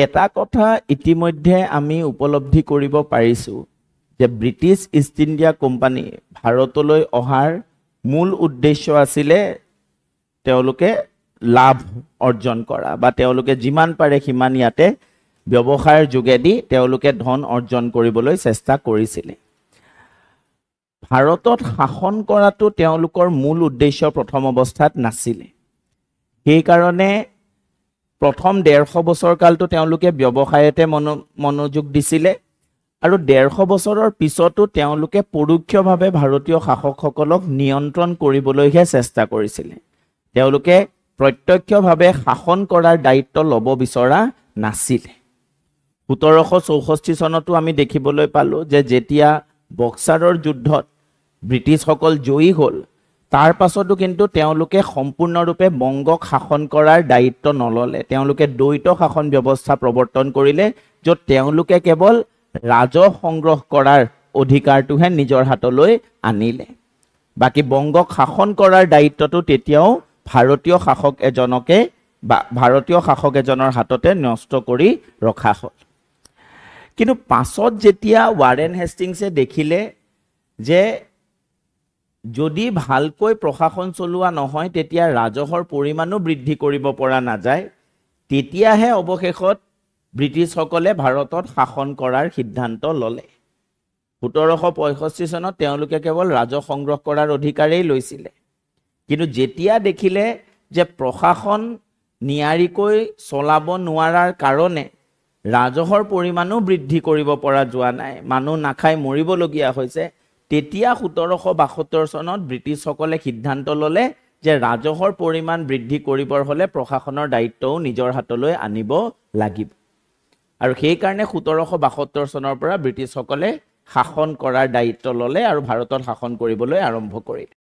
এটা কথা ইতিমধ্যে আমি উপলব্ধি কৰিব পাৰিছো যে ব্ৰিটিছ ইষ্ট ইণ্ডিয়া কোম্পানী ভাৰতলৈ অহাৰ মূল উদ্দেশ্য আছিলে তেওঁলোকে লাভ অৰ্জন কৰা বা তেওঁলোকে যিমান পাৰে সিমান ইয়াতে ব্যৱসায়ৰ যোগেদি তেওঁলোকে ধন অৰ্জন কৰিবলৈ চেষ্টা কৰিছিলে ভাৰতত শাসন কৰাটো তেওঁলোকৰ মূল উদ্দেশ্য প্ৰথম অৱস্থাত নাছিলে সেই কাৰণে প্ৰথম 150 বছৰ কালটো তেওঁলোকে ব্যৱসায়তে মনোযোগ দিছিলে আৰু 150 বছৰৰ পিছতো তেওঁলোকে পৰোক্ষভাৱে ভাৰতীয় শাসকসকলক নিয়ন্ত্ৰণ কৰিবলৈহে চেষ্টা কৰিছিলে তেওঁলোকে প্ৰত্যক্ষভাৱে শাসন কৰাৰ দায়িত্ব ল'ব বিচৰা নাছিলে 1764 চনতো আমি দেখিবলৈ পালো যে যেতিয়া বক্সাৰৰ যুদ্ধত ব্ৰিটিছসকল জয়ী হ'ল তাৰ পাছতো কিন্তু তেওঁলোকে সম্পূৰ্ণৰূপে বংগক শাসন কৰাৰ দায়িত্ব নললে তেওঁলোকে দ্বৈত শাসন ব্যৱস্থা প্ৰৱৰ্তন কৰিলে য'ত তেওঁলোকে কেৱল ৰাজহ সংগ্ৰহ কৰাৰ অধিকাৰটোহে নিজৰ হাতলৈ আনিলে বাকি বংগক শাসন কৰাৰ দায়িত্বটো তেতিয়াও ভাৰতীয় শাসক এজনৰ হাততে ন্যস্ত কৰি ৰখা হ'ল কিন্তু পাছত যেতিয়া ৱাৰেন হেষ্টিংছে দেখিলে যে যদি ভালকৈ প্ৰশাসন চলোৱা নহয় তেতিয়া ৰাজহৰ পৰিমাণো বৃদ্ধি কৰিব পৰা নাযায় তেতিয়াহে অৱশেষত ব্ৰিটিছসকলে ভাৰতত শাসন কৰাৰ সিদ্ধান্ত ল'লে 1765 চনত তেওঁলোকে কেৱল ৰাজহ সংগ্ৰহ কৰাৰ অধিকাৰেই লৈছিলে কিন্তু যেতিয়া দেখিলে যে প্ৰশাসন নিয়াৰিকৈ চলাব নোৱাৰাৰ কাৰণে ৰাজহৰ পৰিমাণো বৃদ্ধি কৰিব পৰা যোৱা নাই মানুহ নাখাই মৰিবলগীয়া হৈছে তেতিয়া 1772 চনত ব্ৰিটিছসকলে সিদ্ধান্ত ল'লে যে ৰাজহৰ পৰিমাণ বৃদ্ধি কৰিবৰ হলে প্ৰশাসনৰ দায়িত্বও নিজৰ হাতলৈ আনিব লাগিব আৰু সেই কাৰণে 1772 চনৰ পৰা ব্ৰিটিছসকলে শাসন কৰাৰ দায়িত্ব ল'লে আৰু ভাৰতত শাসন কৰিবলৈ আৰম্ভ কৰিলে